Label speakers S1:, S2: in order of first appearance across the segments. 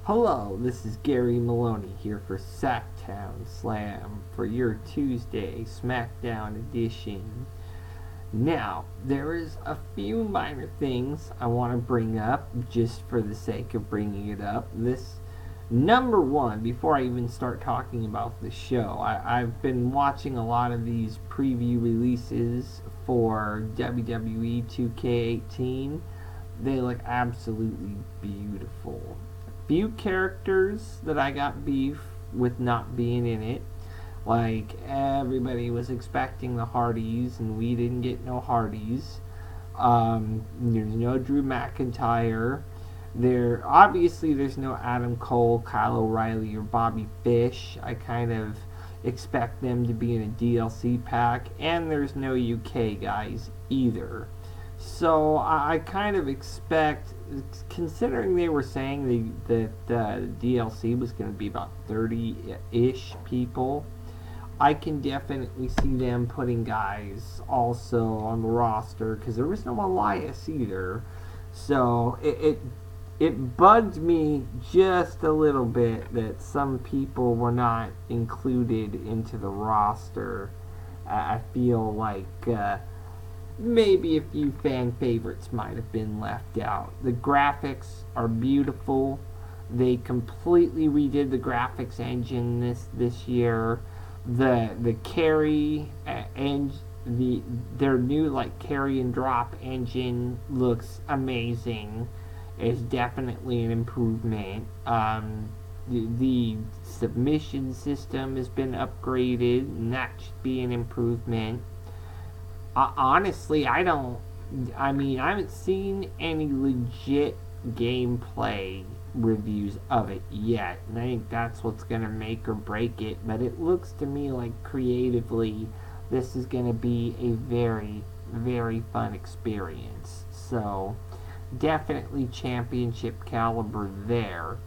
S1: Hello, this is Gary Maloney here for Sacktown Slam for your Tuesday Smackdown edition. Now, there is a few minor things I want to bring up just for the sake of bringing it up. Number one, before I even start talking about the show, I've been watching a lot of these preview releases for WWE 2K18. They look absolutely beautiful. Few characters that I got beef with not being in it. Like, everybody was expecting the Hardys, and we didn't get no Hardys. There's no Drew McIntyre. There's no Adam Cole, Kyle O'Reilly, or Bobby Fish. I kind of expect them to be in a DLC pack. And there's no UK guys either. So I kind of expect, considering they were saying that the DLC was going to be about 30-ish people, I can definitely see them putting guys also on the roster, because there was no Elias either. So it bugged me just a little bit that some people were not included into the roster. I feel like maybe a few fan favorites might have been left out. The graphics are beautiful. They completely redid the graphics engine this year. The carry and their new carry and drop engine looks amazing. It's definitely an improvement. The submission system has been upgraded, and that should be an improvement. Honestly, I haven't seen any legit gameplay reviews of it yet, and I think that's what's going to make or break it, but it looks to me like creatively this is going to be a very, very fun experience. So, definitely championship caliber there.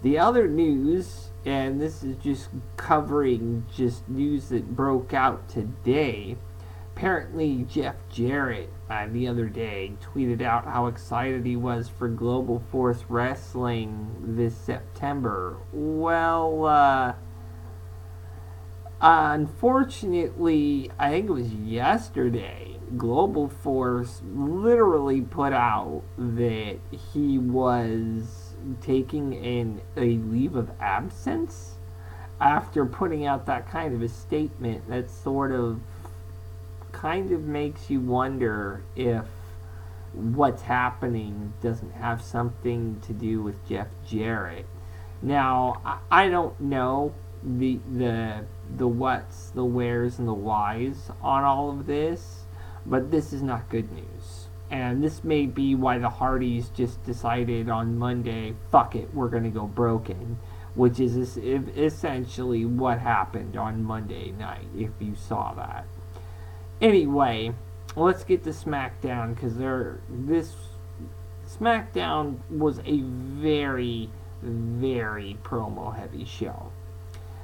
S1: The other news, and this is just covering just news that broke out today. Apparently, Jeff Jarrett the other day tweeted out how excited he was for Global Force Wrestling this September. Well, unfortunately, I think it was yesterday, Global Force literally put out that he was taking a leave of absence after putting out that kind of a statement. That kind of makes you wonder if what's happening doesn't have something to do with Jeff Jarrett. Now, I don't know the what's, the where's, and the why's on all of this, but this is not good news. And this may be why the Hardys just decided on Monday, fuck it, we're going to go broken. Which is essentially what happened on Monday night, if you saw that. Anyway, let's get to Smackdown, because this Smackdown was a very, very promo-heavy show.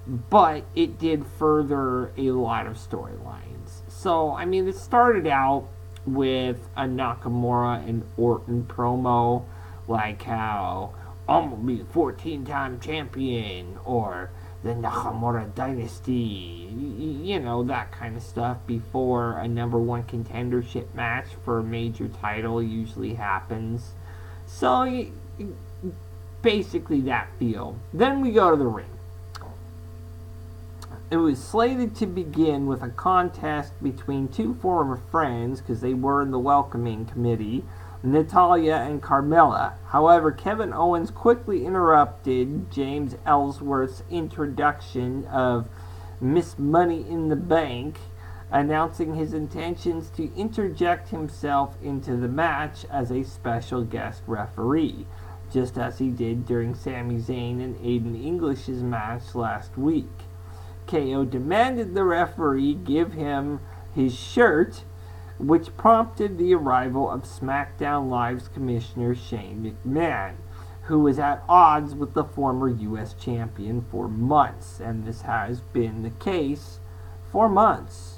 S1: But it did further a lot of storylines. So, it started out with a Nakamura and Orton promo, like how I'm gonna be a 14-time champion, or the Nakamura dynasty, that kind of stuff, before a number one contendership match for a major title usually happens. So, basically that feel. Then we go to the ring. It was slated to begin with a contest between two former friends, because they were in the welcoming committee, Natalya and Carmella. However, Kevin Owens quickly interrupted James Ellsworth's introduction of Miss Money in the Bank, announcing his intentions to interject himself into the match as a special guest referee, just as he did during Sami Zayn and Aiden English's match last week. KO demanded the referee give him his shirt, which prompted the arrival of SmackDown Live's Commissioner Shane McMahon, who was at odds with the former U.S. champion for months, and this has been the case for months.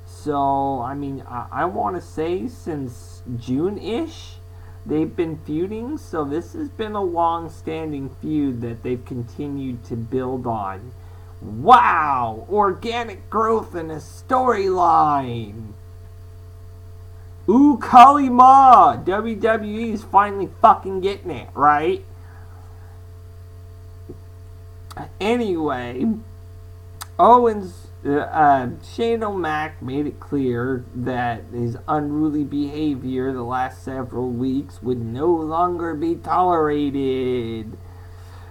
S1: So, I want to say since June-ish, they've been feuding, so this has been a long-standing feud that they've continued to build on. Wow! Organic growth in a storyline! Ooh, Kali Ma! WWE is finally fucking getting it, right? Anyway, Shane O'Mac made it clear that his unruly behavior the last several weeks would no longer be tolerated,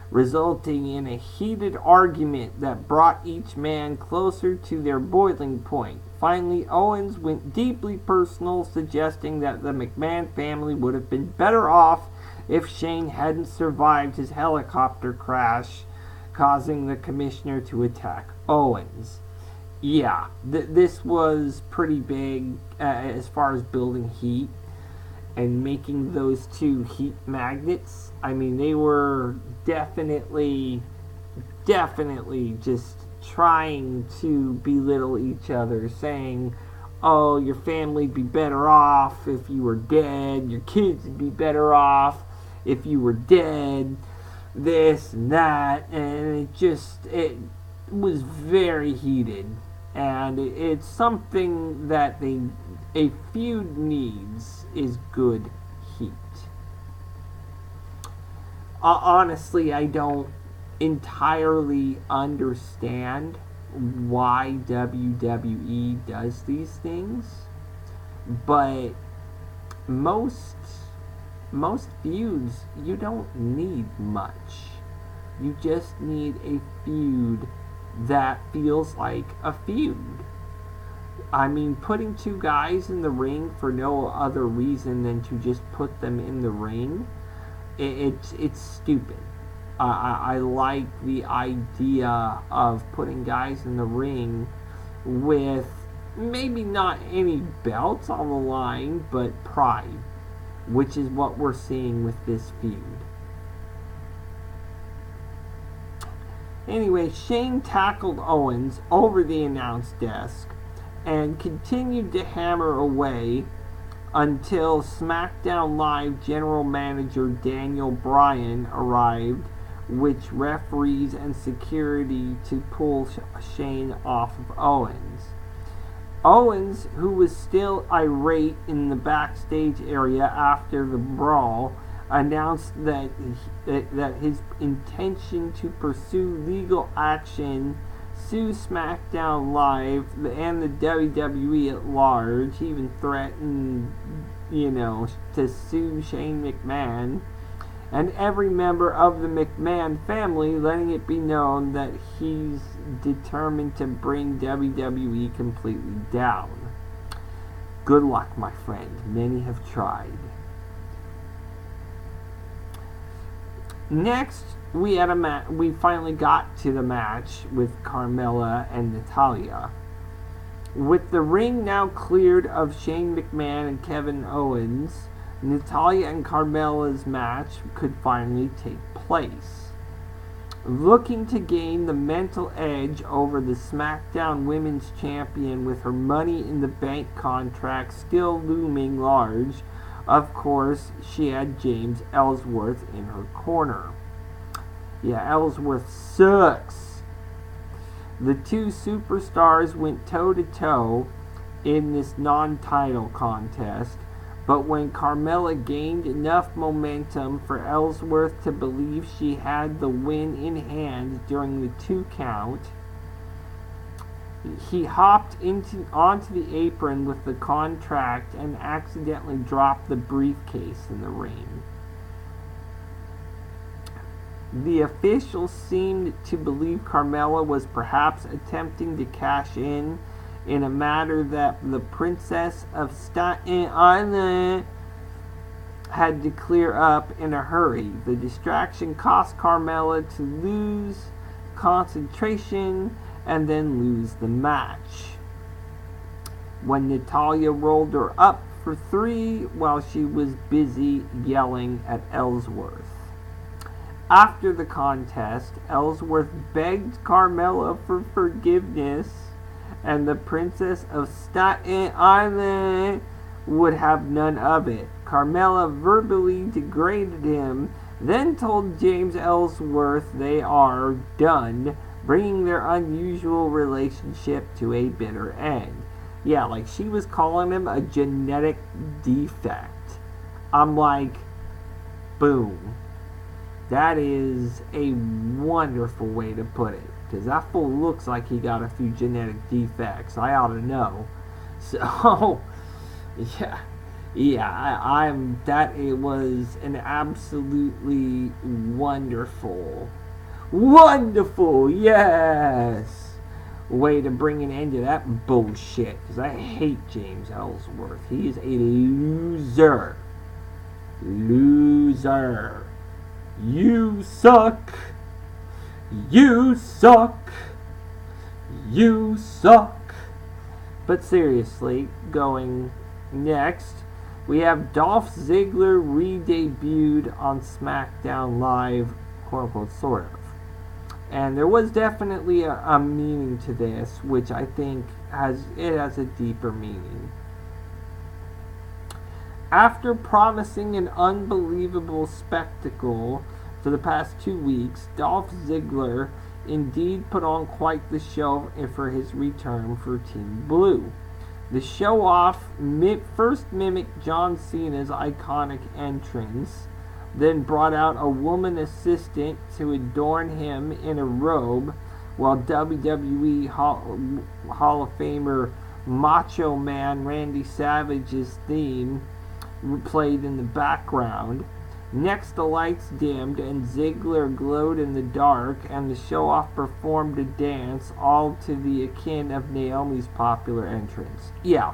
S1: resulting in a heated argument that brought each man closer to their boiling point. Finally, Owens went deeply personal, suggesting that the McMahon family would have been better off if Shane hadn't survived his helicopter crash, causing the commissioner to attack Owens. Yeah, this was pretty big as far as building heat and making those two heat magnets. I mean, they were definitely just trying to belittle each other, saying, oh, your family'd be better off if you were dead, your kids would be better off if you were dead, this and that, and it was very heated, and it's something that a feud needs is good heat. Honestly, I don't entirely understand why WWE does these things, but most feuds, you don't need much. You just need a feud that feels like a feud. I mean, putting two guys in the ring for no other reason than to just put them in the ring, it's stupid. I like the idea of putting guys in the ring with maybe not any belts on the line, but pride, which is what we're seeing with this feud. Anyway, Shane tackled Owens over the announce desk and continued to hammer away until SmackDown Live General Manager Daniel Bryan arrived, which referees and security to pull Shane off of Owens. Owens, who was still irate in the backstage area after the brawl, announced that his intention to pursue legal action, sue SmackDown Live and the WWE at large. He even threatened, to sue Shane McMahon and every member of the McMahon family, letting it be known that he's determined to bring WWE completely down. Good luck, my friend. Many have tried. Next, we finally got to the match with Carmella and Natalya. With the ring now cleared of Shane McMahon and Kevin Owens, Natalya and Carmella's match could finally take place. Looking to gain the mental edge over the SmackDown Women's Champion with her Money in the Bank contract still looming large, of course, she had James Ellsworth in her corner. Yeah, Ellsworth sucks. The two superstars went toe-to-toe in this non-title contest, but when Carmella gained enough momentum for Ellsworth to believe she had the win in hand during the 2 count, he hopped onto the apron with the contract and accidentally dropped the briefcase in the ring. The officials seemed to believe Carmella was perhaps attempting to cash in a matter that the Princess of Staten Island had to clear up in a hurry. The distraction cost Carmella to lose concentration and then lose the match. When Natalya rolled her up for 3 while she was busy yelling at Ellsworth. After the contest, Ellsworth begged Carmella for forgiveness, and the Princess of Staten Island would have none of it. Carmella verbally degraded him, then told James Ellsworth they are done, bringing their unusual relationship to a bitter end. Yeah, like she was calling him a genetic defect. I'm like, boom. That is a wonderful way to put it. Because that fool looks like he got a few genetic defects. I ought to know. So, it was an absolutely wonderful, yes, way to bring an end to that bullshit. Because I hate James Ellsworth. He is a loser. You suck. You suck. You suck. But seriously, going next, we have Dolph Ziggler re-debuted on Smackdown Live, quote-unquote, sort of. And there was definitely a meaning to this, which I think has a deeper meaning. After promising an unbelievable spectacle for the past 2 weeks, Dolph Ziggler indeed put on quite the show for his return for Team Blue. The show-off first mimicked John Cena's iconic entrance, then brought out a woman assistant to adorn him in a robe, while WWE Hall of Famer Macho Man Randy Savage's theme played in the background. Next, the lights dimmed and Ziggler glowed in the dark, and the show-off performed a dance, all to the akin of Naomi's popular entrance. Yeah,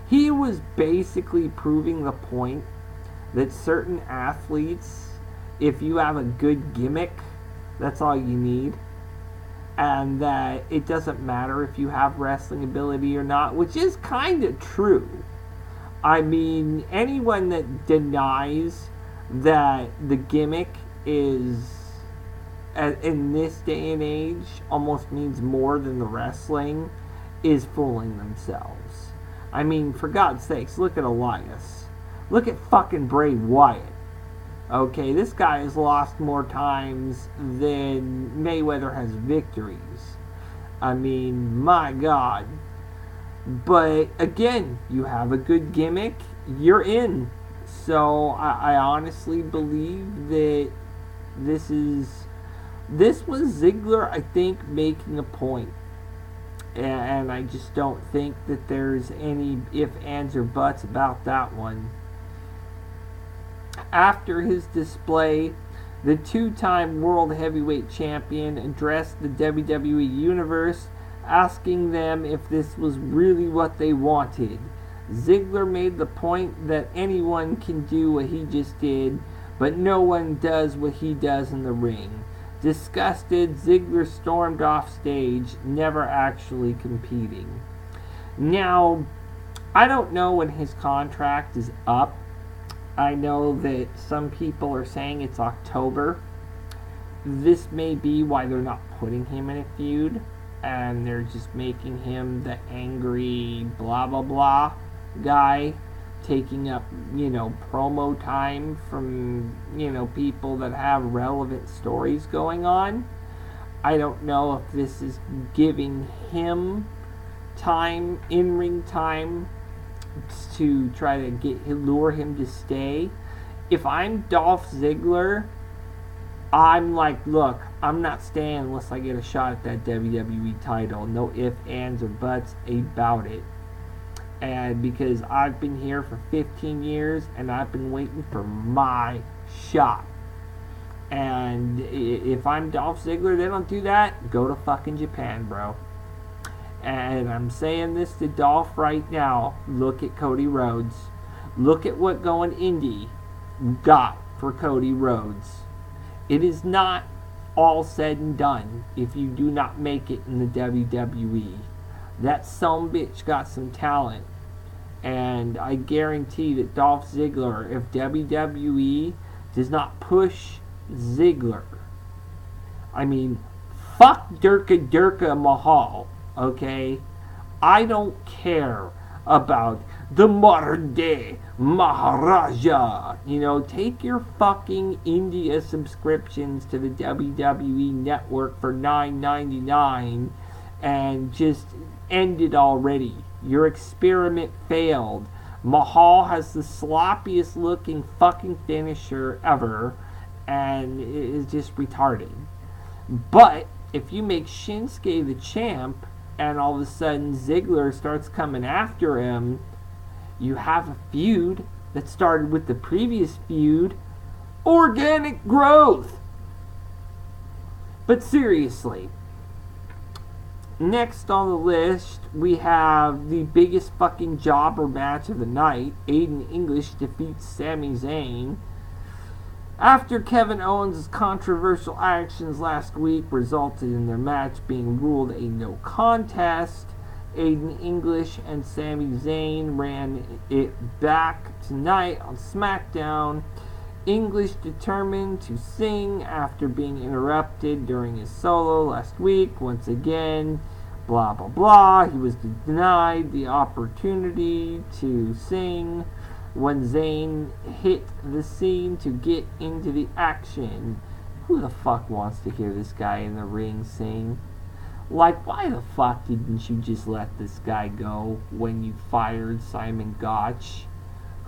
S1: he was basically proving the point that certain athletes, if you have a good gimmick, that's all you need. And that it doesn't matter if you have wrestling ability or not, which is kind of true. I mean, anyone that denies that the gimmick is, in this day and age, almost means more than the wrestling, is fooling themselves. I mean, for God's sakes, look at Elias. Look at fucking Bray Wyatt. Okay, this guy has lost more times than Mayweather has victories. I mean, my God. But again, you have a good gimmick, you're in. So I honestly believe that this was Ziggler, I think, making a point. And I just don't think that there's any ifs, ands, or buts about that one. After his display, the two-time World Heavyweight Champion addressed the WWE Universe, asking them if this was really what they wanted. Ziggler made the point that anyone can do what he just did, but no one does what he does in the ring. Disgusted, Ziggler stormed off stage, never actually competing. Now, I don't know when his contract is up. I know that some people are saying it's October. This may be why they're not putting him in a feud, and they're just making him the angry blah blah blah guy, taking up, promo time from, people that have relevant stories going on. I don't know if this is giving him time, in-ring time, to try to lure him to stay. If I'm Dolph Ziggler, I'm like, look, I'm not staying unless I get a shot at that WWE title. No ifs, ands, or buts about it. And because I've been here for 15 years and I've been waiting for my shot. And if I'm Dolph Ziggler, they don't do that, go to fucking Japan, bro. And I'm saying this to Dolph right now. Look at Cody Rhodes. Look at what going indie got for Cody Rhodes. It is not all said and done if you do not make it in the WWE. That sumbitch got some talent. And I guarantee that Dolph Ziggler, if WWE does not push Ziggler, I mean, fuck Durka Mahal, okay? I don't care about the modern day Maharaja. You know, take your fucking India subscriptions to the WWE network for $9.99 and just end it already. Your experiment failed. Mahal has the sloppiest looking fucking finisher ever, and it is just retarded. But if you make Shinsuke the champ, and all of a sudden Ziggler starts coming after him, you have a feud that started with the previous feud. Organic growth. But seriously, next on the list, we have the biggest fucking jobber match of the night. Aiden English defeats Sami Zayn. After Kevin Owens' controversial actions last week resulted in their match being ruled a no contest, Aiden English and Sami Zayn ran it back tonight on Smackdown. English determined to sing after being interrupted during his solo last week. Once again, blah blah blah. He was denied the opportunity to sing when Zayn hit the scene to get into the action. Who the fuck wants to hear this guy in the ring sing? Like, why the fuck didn't you just let this guy go when you fired Simon Gotch?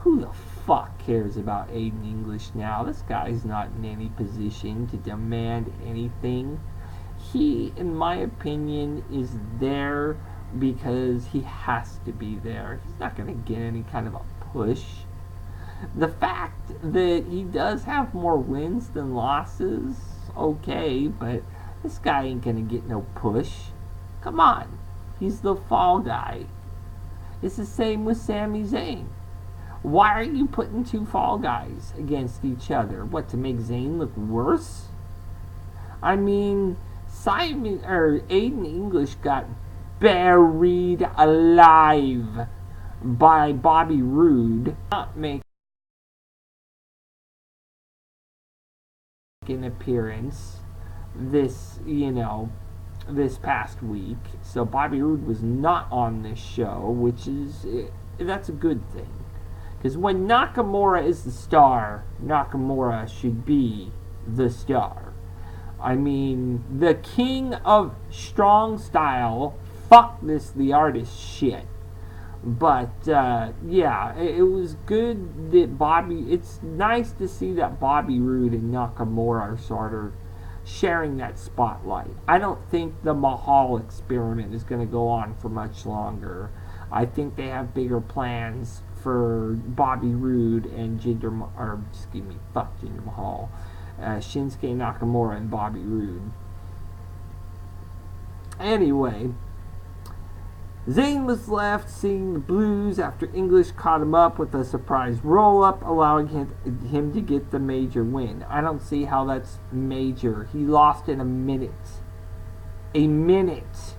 S1: Who the fuck cares about Aiden English now? This guy's not in any position to demand anything. He, in my opinion, is there because he has to be there. He's not going to get any kind of a push. The fact that he does have more wins than losses, okay, but this guy ain't going to get no push. Come on. He's the fall guy. It's the same with Sami Zayn. Why are you putting two fall guys against each other? What, to make Zayn look worse? I mean, Aiden English got buried alive by Bobby Roode. Not make an appearance this past week. So Bobby Roode was not on this show, that's a good thing. Because when Nakamura is the star, Nakamura should be the star. I mean, the king of strong style, fuck this the artist shit. But, yeah, it was good that it's nice to see that Bobby Roode and Nakamura are sort of sharing that spotlight. I don't think the Mahal experiment is going to go on for much longer. I think they have bigger plans for Bobby Roode and Jinder Mahal. Shinsuke Nakamura and Bobby Roode. Anyway, Zayn was left seeing the blues after English caught him up with a surprise roll-up, allowing him to get the major win. I don't see how that's major. He lost in a minute. A minute.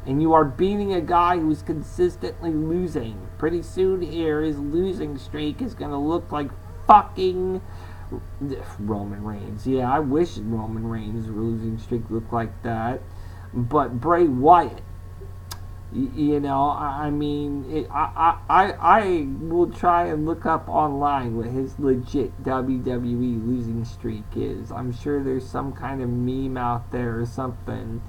S1: And you are beating a guy who's consistently losing. Pretty soon here, his losing streak is going to look like fucking Roman Reigns. Yeah, I wish Roman Reigns' losing streak looked like that. But Bray Wyatt, I will try and look up online what his legit WWE losing streak is. I'm sure there's some kind of meme out there or something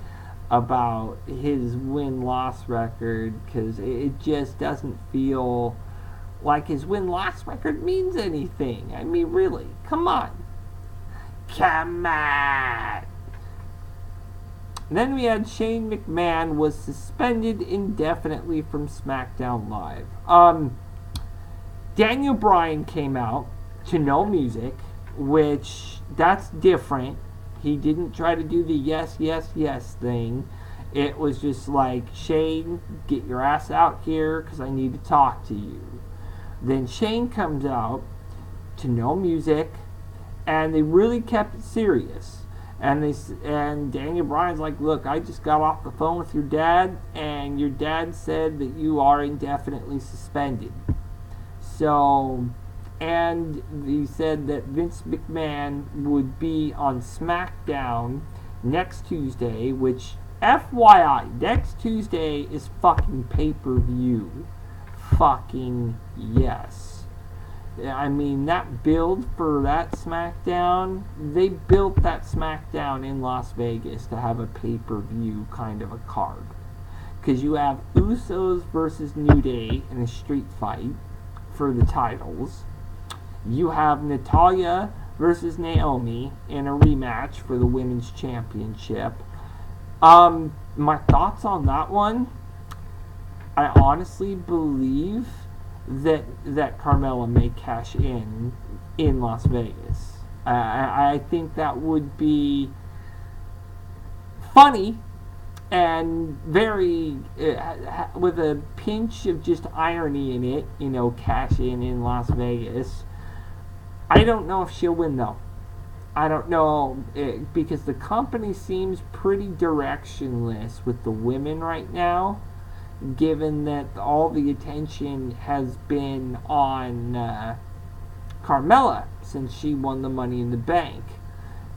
S1: about his win-loss record, because it just doesn't feel like his win-loss record means anything. I mean, really, come on. Come on! Then we had Shane McMahon was suspended indefinitely from SmackDown Live. Daniel Bryan came out to no music, which that's different. He didn't try to do the yes, yes, yes thing. It was just like, Shane, get your ass out here because I need to talk to you. Then Shane comes out to no music, and they really kept it serious. And Daniel Bryan's like, look, I just got off the phone with your dad, and your dad said that you are indefinitely suspended. So, and he said that Vince McMahon would be on SmackDown next Tuesday, which, FYI, next Tuesday is fucking pay-per-view. fucking yes. I mean, that build for that SmackDown, they built that SmackDown in Las Vegas to have a pay-per-view kind of a card. Because you have Usos versus New Day in a street fight for the titles. You have Natalya versus Naomi in a rematch for the Women's Championship. My thoughts on that one, I honestly believe that Carmella may cash in Las Vegas. I think that would be funny and very with a pinch of just irony in it, cash in Las Vegas. I don't know if she'll win though. I don't know, because the company seems pretty directionless with the women right now, given that all the attention has been on Carmella since she won the Money in the Bank.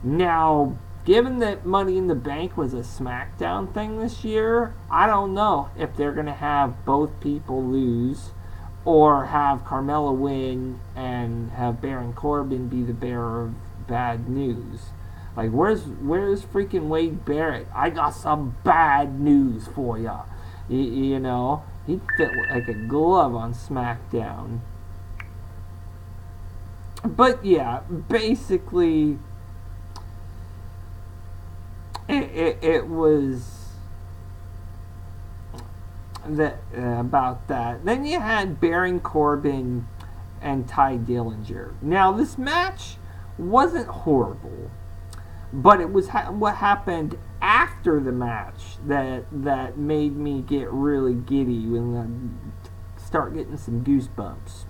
S1: Now, given that Money in the Bank was a SmackDown thing this year, I don't know if they're going to have both people lose or have Carmella win and have Baron Corbin be the bearer of bad news. Like, where's freaking Wade Barrett? I got some bad news for ya. He fit like a glove on SmackDown. But yeah, basically, it was that about that. Then you had Baron Corbin and Ty Dillinger. Now this match wasn't horrible, but it was what happened after the match that made me get really giddy when I start getting some goosebumps.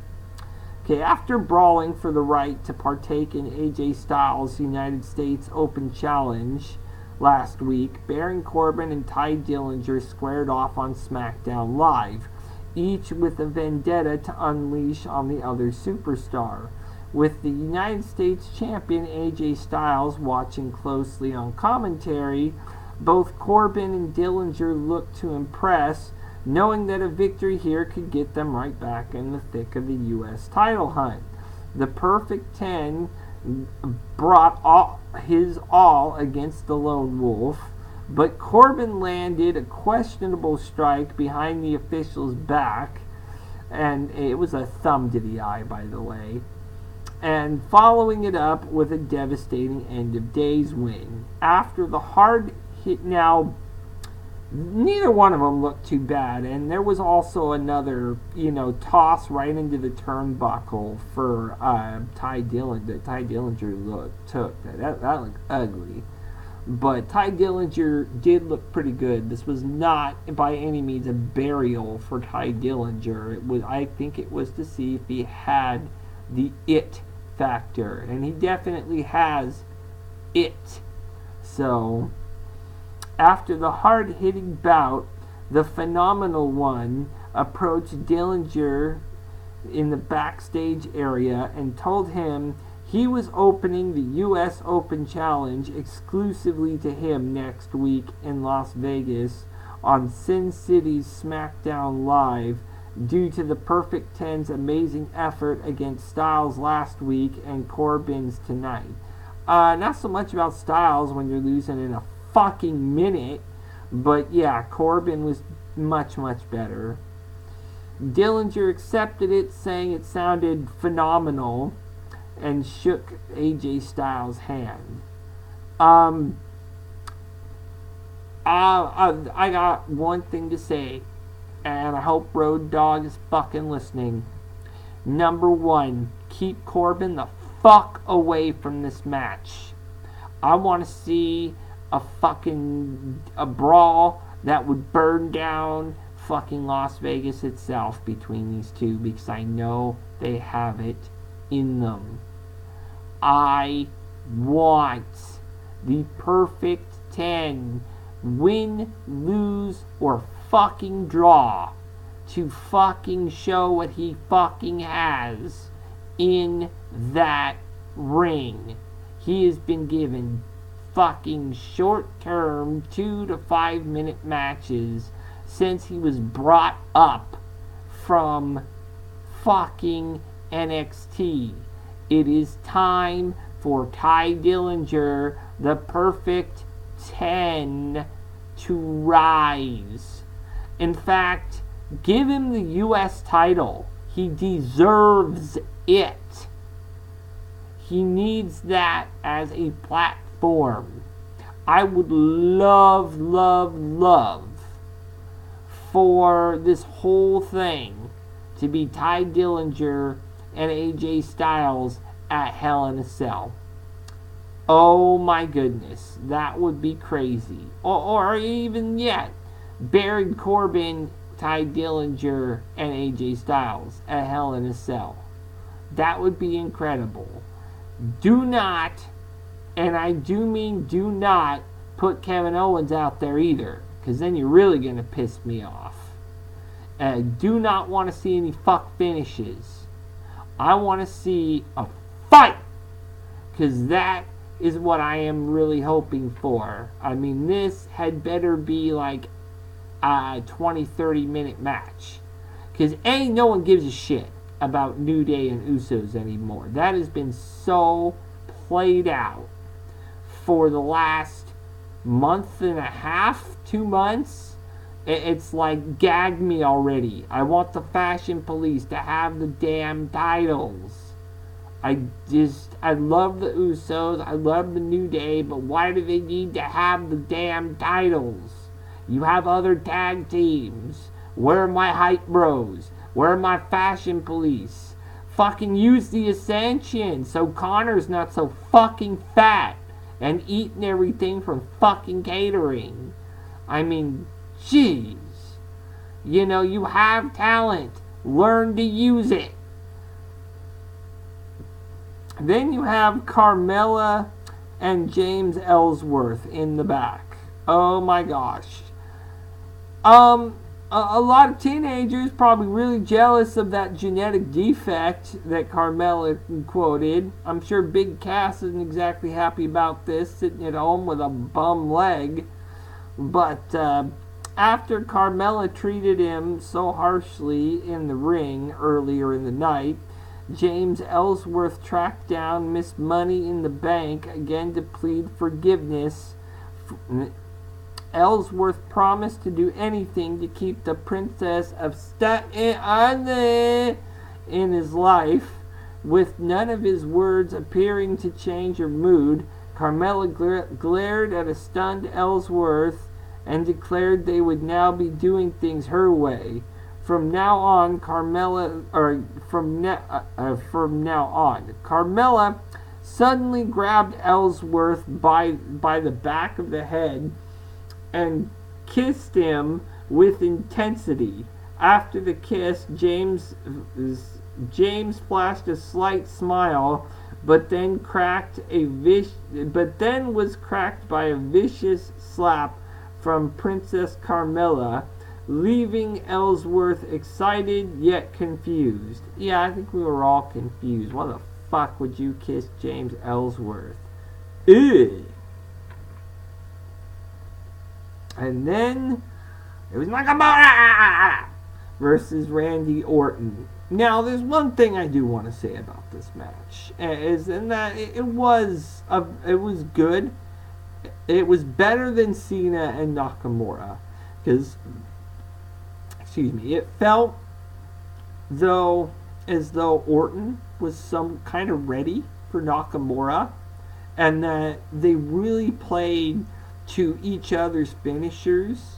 S1: Okay, after brawling for the right to partake in AJ Styles' United States Open Challenge last week, Baron Corbin and Ty Dillinger squared off on SmackDown Live, each with a vendetta to unleash on the other superstar. With the United States champion AJ Styles watching closely on commentary, both Corbin and Dillinger looked to impress, knowing that a victory here could get them right back in the thick of the U.S. title hunt. The Perfect 10 brought his all against the Lone Wolf, but Corbin landed a questionable strike behind the official's back, and it was a thumb to the eye, by the way, and following it up with a devastating end of days win. After the hard hit, now neither one of them looked too bad, and there was also another toss right into the turnbuckle for Ty Dillinger that Ty Dillinger took. That looked ugly, but Ty Dillinger did look pretty good. This was not by any means a burial for Ty Dillinger. I think it was to see if he had the it factor, and he definitely has it. So after the hard-hitting bout, the Phenomenal One approached Dillinger in the backstage area and told him he was opening the U.S. Open Challenge exclusively to him next week in Las Vegas on Sin City's SmackDown Live, due to the Perfect 10's amazing effort against Styles last week and Corbin's tonight. Not so much about Styles when you're losing in a fucking minute, but yeah, Corbin was much, much better. Dillinger accepted it, saying it sounded phenomenal, and shook AJ Styles' hand. I got one thing to say, and I hope Road Dogg is fucking listening. Number one, keep Corbin the fuck away from this match. I want to see a brawl that would burn down fucking Las Vegas itself between these two, because I know they have it in them. I want the Perfect 10, win, lose, or fucking draw, to fucking show what he fucking has in that ring. He has been given fucking short-term 2 to 5 minute matches since he was brought up from fucking NXT. It is time for Ty Dillinger, the perfect 10, to rise. In fact, give him the US title. He deserves it. He needs that as a platform. I would love, love, love for this whole thing to be Ty Dillinger and AJ Styles at Hell in a Cell. Oh my goodness, that would be crazy. Or even yet, Baron Corbin, Ty Dillinger, and AJ Styles at Hell in a Cell. That would be incredible. Do not, and I do mean do not, put Kevin Owens out there either, because then you're really going to piss me off. I do not want to see any fuck finishes. I want to see a fight, because that is what I am really hoping for. I mean, this had better be like a 20-30 minute match, because no one gives a shit about New Day and Usos anymore. That has been so played out for the last month and a half, 2 months. It's like, gag me already. I want the Fashion Police to have the damn titles. I love the Usos, I love the New Day, but why do they need to have the damn titles? You have other tag teams. Where are my hype bros? Where are my Fashion Police? Fucking use the Ascension so Connor's not so fucking fat and eating everything from fucking catering. I mean, jeez. You know, you have talent. Learn to use it. Then you have Carmella and James Ellsworth in the back. Oh my gosh. A lot of teenagers probably really jealous of that genetic defect that Carmella quoted. I'm sure Big Cass isn't exactly happy about this, sitting at home with a bum leg. But after Carmella treated him so harshly in the ring earlier in the night, James Ellsworth tracked down Miss Money in the Bank again to plead forgiveness. Ellsworth promised to do anything to keep the Princess of Staten Island in his life. With none of his words appearing to change her mood, Carmella glared at a stunned Ellsworth and declared they would now be doing things her way. From now on, Carmella suddenly grabbed Ellsworth by the back of the head and kissed him with intensity. After the kiss, James flashed a slight smile, but then was cracked by a vicious slap from Princess Carmella, leaving Ellsworth excited yet confused. Yeah, I think we were all confused. Why the fuck would you kiss James Ellsworth? Ew. And then it was Nakamura versus Randy Orton. Now, there's one thing I do want to say about this match, is in that it was good. It was better than Cena and Nakamura, because, it felt as though Orton was some kind of ready for Nakamura, and that they really played to each other's finishers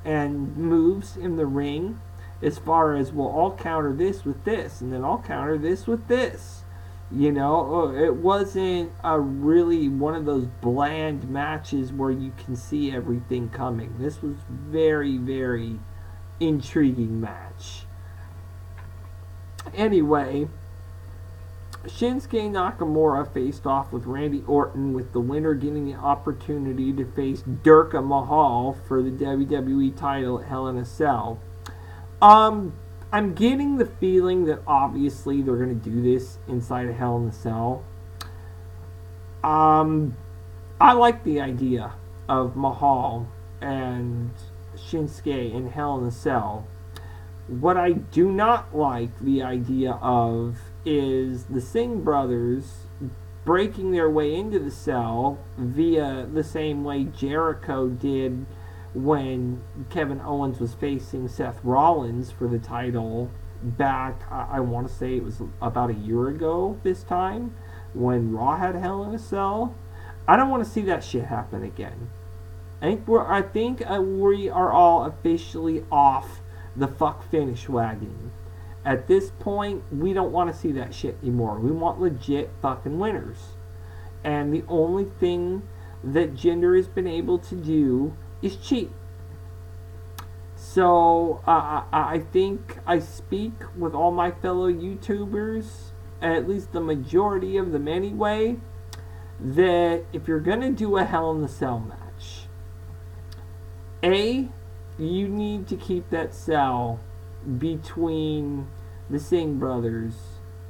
S1: and moves in the ring, as far as, well, I'll counter this with this, and then I'll counter this with this. You know, it wasn't a really one of those bland matches where you can see everything coming. This was very, very intriguing match. Anyway, Shinsuke Nakamura faced off with Randy Orton, with the winner getting the opportunity to face Durga Mahal for the WWE title at Hell in a Cell. I'm getting the feeling that obviously they're going to do this inside of Hell in a Cell. I like the idea of Mahal and Shinsuke in Hell in a Cell. What I do not like the idea of is the Singh brothers breaking their way into the cell via the same way Jericho did when Kevin Owens was facing Seth Rollins for the title back, I want to say it was about a year ago this time, when Raw had Hell in a Cell. I don't want to see that shit happen again. I think we are all officially off the fuck finish wagon. At this point, we don't want to see that shit anymore. We want legit fucking winners. And the only thing that Jinder has been able to do is cheat. So, I think I speak with all my fellow YouTubers, at least the majority of them anyway, that if you're going to do a Hell in the Cell match, A, you need to keep that cell between the Singh brothers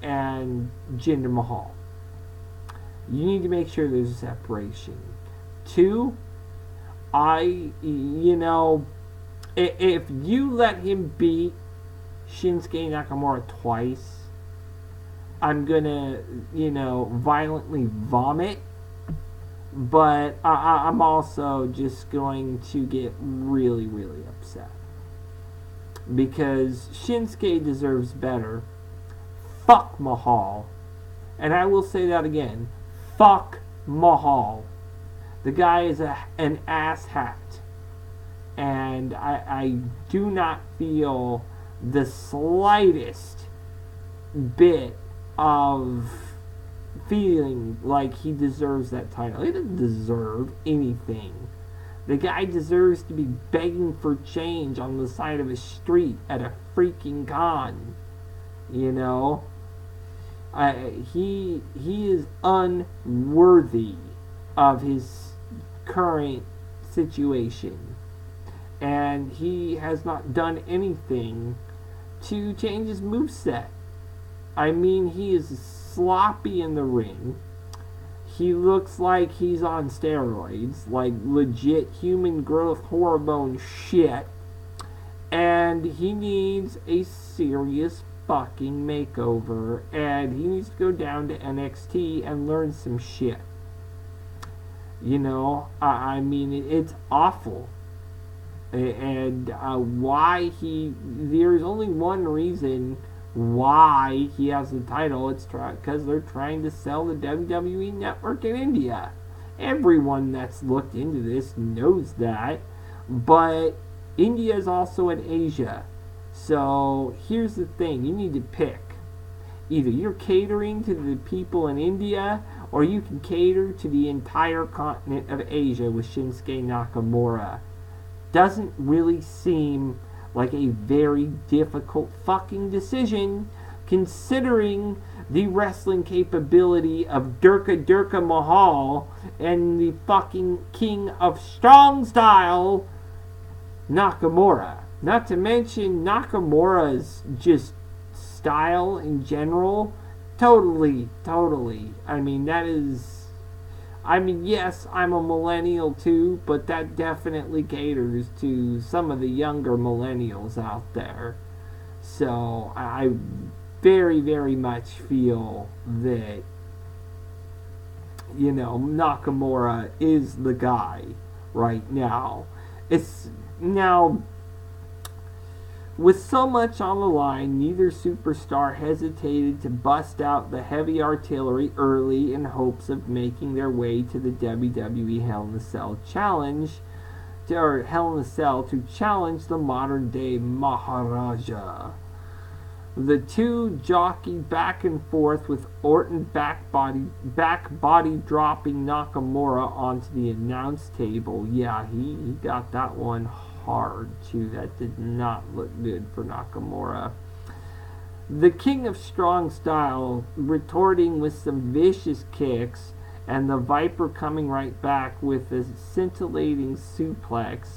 S1: and Jinder Mahal. You need to make sure there's a separation. 2, if you let him beat Shinsuke Nakamura twice, I'm gonna, violently vomit. But I'm also just going to get really, really upset. Because Shinsuke deserves better. Fuck Mahal. And I will say that again. Fuck Mahal. The guy is an asshat. And I do not feel the slightest bit of feeling like he deserves that title. He doesn't deserve anything. The guy deserves to be begging for change on the side of a street at a freaking con. He is unworthy of his current situation. And he has not done anything to change his moveset. I mean, he is sloppy in the ring. He looks like he's on steroids, like legit human growth hormone shit. And he needs a serious fucking makeover. And he needs to go down to NXT and learn some shit. I mean, it's awful. And there's only one reason why he has the title. It's because they're trying to sell the WWE network in India. Everyone that's looked into this knows that. But India is also in Asia. So here's the thing. You need to pick. Either you're catering to the people in India, or you can cater to the entire continent of Asia with Shinsuke Nakamura. Doesn't really seem like a very difficult fucking decision, considering the wrestling capability of Durga Mahal and the fucking king of strong style, Nakamura. Not to mention Nakamura's just style in general. Totally. Yes, I'm a millennial too, but that definitely caters to some of the younger millennials out there. So I very, very much feel that, Nakamura is the guy right now. It's now, with so much on the line, neither superstar hesitated to bust out the heavy artillery early in hopes of making their way to the WWE Hell in a Cell challenge, or Hell in a Cell to challenge the modern day Maharaja. The two jockey back and forth with Orton back body dropping Nakamura onto the announce table. Yeah, he got that one hard too. That did not look good for Nakamura. The king of strong style retorting with some vicious kicks, and the Viper coming right back with a scintillating suplex.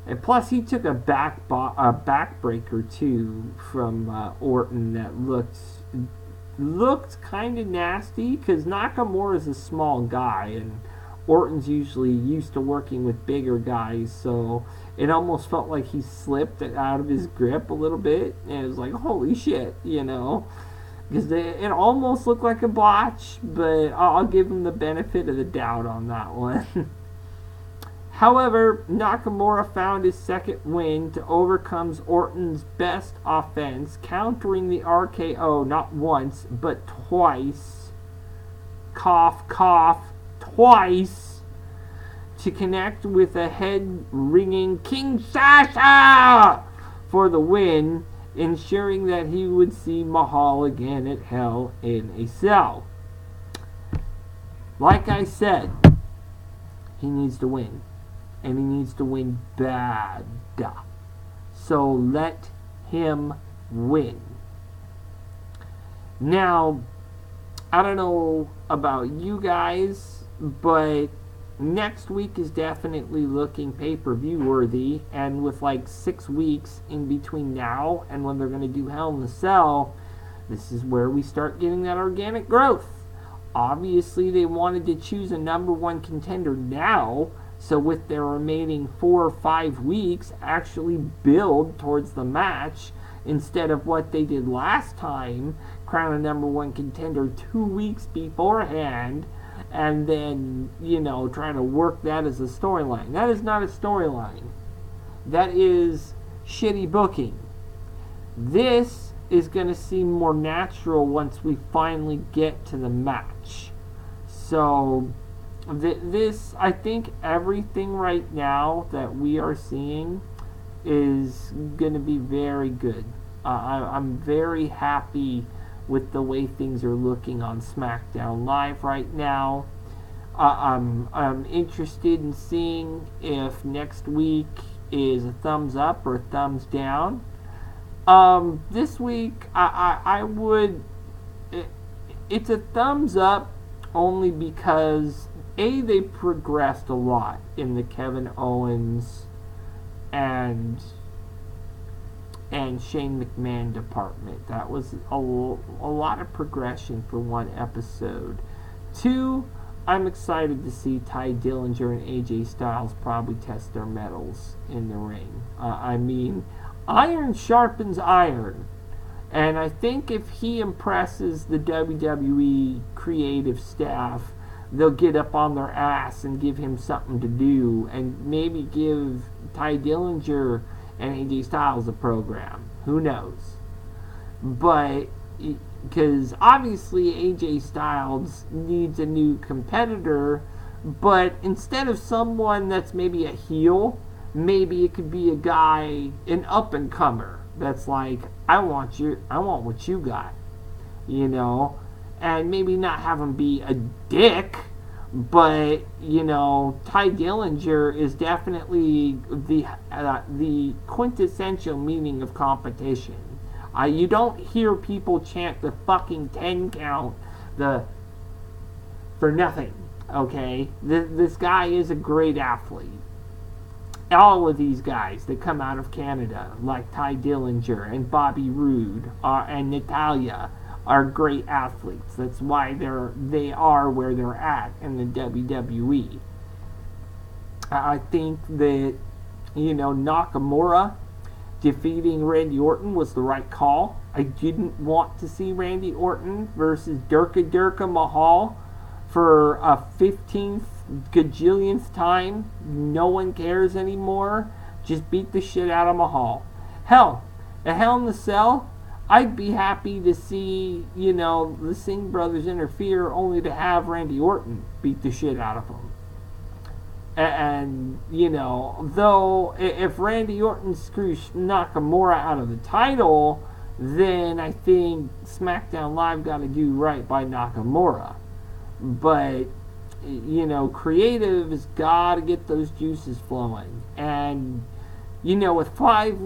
S1: And plus, he took a backbreaker too from Orton that looked kind of nasty, because Nakamura is a small guy and Orton's usually used to working with bigger guys, so it almost felt like he slipped out of his grip a little bit, and it was like, holy shit, because it almost looked like a botch, but I'll give him the benefit of the doubt on that one. However, Nakamura found his second win to overcome Orton's best offense, countering the RKO not once, but twice. Cough, cough, twice. To connect with a head-ringing King Sasha for the win, ensuring that he would see Mahal again at Hell in a Cell. Like I said, he needs to win. And he needs to win bad. So let him win. Now, I don't know about you guys, but next week is definitely looking pay-per-view worthy. And with like 6 weeks in between now and when they're going to do Hell in a Cell, this is where we start getting that organic growth. Obviously, they wanted to choose a number one contender now. So with their remaining 4 or 5 weeks, actually build towards the match instead of what they did last time, crown a number one contender 2 weeks beforehand, and then, try to work that as a storyline. That is not a storyline. That is shitty booking. This is going to seem more natural once we finally get to the match. So I think everything right now that we are seeing is going to be very good. I'm very happy with the way things are looking on Smackdown Live right now. I'm interested in seeing if next week is a thumbs up or a thumbs down. This week, it's a thumbs up only because they progressed a lot in the Kevin Owens and Shane McMahon department. That was a lot of progression for one episode. 2, I'm excited to see Ty Dillinger and AJ Styles probably test their mettle in the ring. Iron sharpens iron. And I think if he impresses the WWE creative staff, they'll get up on their ass and give him something to do, and maybe give Ty Dillinger and AJ Styles a program. Who knows? But because obviously AJ Styles needs a new competitor, but instead of someone that's maybe a heel, maybe it could be a guy, an up and comer that's like, I want what you got, and maybe not have him be a dick, but Ty Dillinger is definitely the quintessential meaning of competition. You don't hear people chant the fucking 10 count for nothing. Okay, this guy is a great athlete. All of these guys that come out of Canada, like Ty Dillinger and Bobby Roode and Natalya, are great athletes. That's why they are where they're at in the WWE. I think that Nakamura defeating Randy Orton was the right call. I didn't want to see Randy Orton versus Durka Mahal for a 15th gajillionth time. No one cares anymore. Just beat the shit out of Mahal. Hell, at Hell in a Cell, I'd be happy to see, the Singh brothers interfere only to have Randy Orton beat the shit out of him. And, though if Randy Orton screws Nakamura out of the title, then I think SmackDown Live got to do right by Nakamura. But, creative has got to get those juices flowing. And, with 5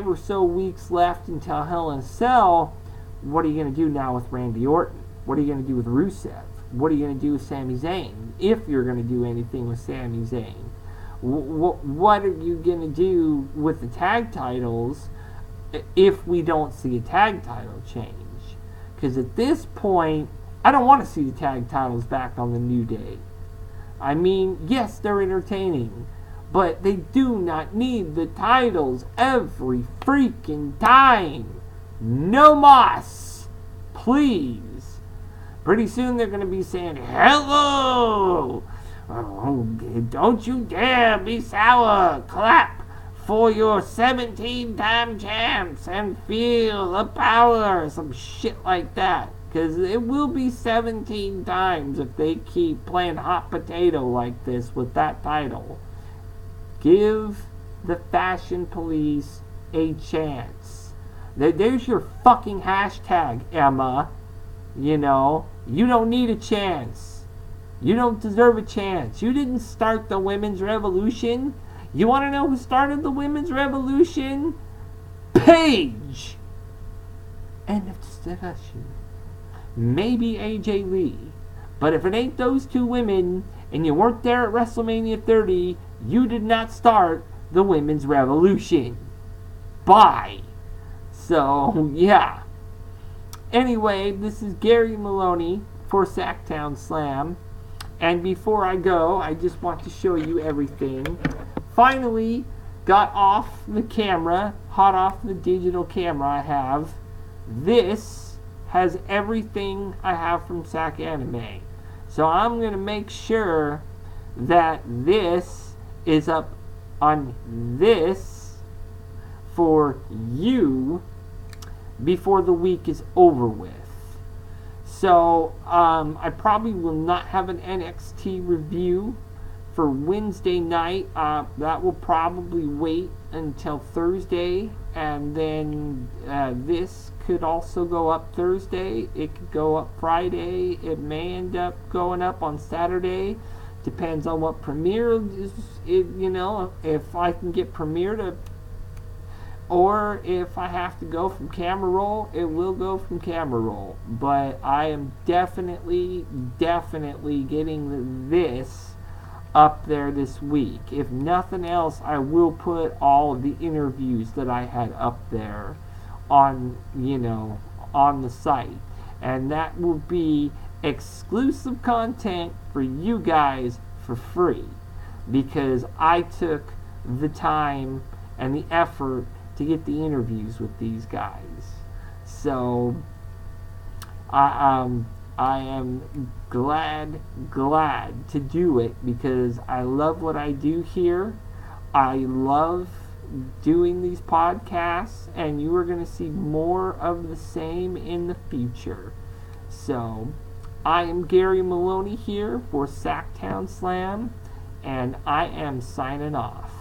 S1: or so weeks left until Hell in a Cell, what are you going to do now with Randy Orton? What are you going to do with Rusev? What are you going to do with Sami Zayn? If you're going to do anything with Sami Zayn. What are you going to do with the tag titles if we don't see a tag title change? Because at this point, I don't want to see the tag titles back on the New Day. I mean, yes, they're entertaining, but they do not need the titles every freaking time. No mas, please. Pretty soon they're going to be saying, hello! Oh, don't you dare be sour. Clap for your 17-time champs and feel the power. Some shit like that. Because it will be 17 times if they keep playing hot potato like this with that title. Give the Fashion Police a chance. There's your fucking hashtag, Emma. You know, you don't need a chance. You don't deserve a chance. You didn't start the women's revolution. You want to know who started the women's revolution? Paige! End of discussion. Maybe AJ Lee. But if it ain't those two women, and you weren't there at WrestleMania 30, you did not start the women's revolution. Bye. So, yeah. Anyway, this is Gary Maloney for Smackdown Slam. And before I go, I just want to show you everything. Finally, got off the camera, hot off the digital camera I have. This has everything I have from Sac Anime. So I'm going to make sure that this is up on this for you before the week is over with. So, I probably will not have an NXT review for Wednesday night. That will probably wait until Thursday, and then this could also go up Thursday. It could go up Friday. It may end up going up on Saturday. Depends on what Premiere is, you know, if I can get Premiere to, or if I have to go from camera roll, it will go from camera roll. But I am definitely getting this up there this week. If nothing else, I will put all of the interviews that I had up there on, you know, on the site. And that will be exclusive content for you guys for free. Because I took the time and the effort to get the interviews with these guys. So I am glad to do it because I love what I do here. I love doing these podcasts, and you are going to see more of the same in the future. So I am Gary Maloney here for Smackdown Slam, and I am signing off.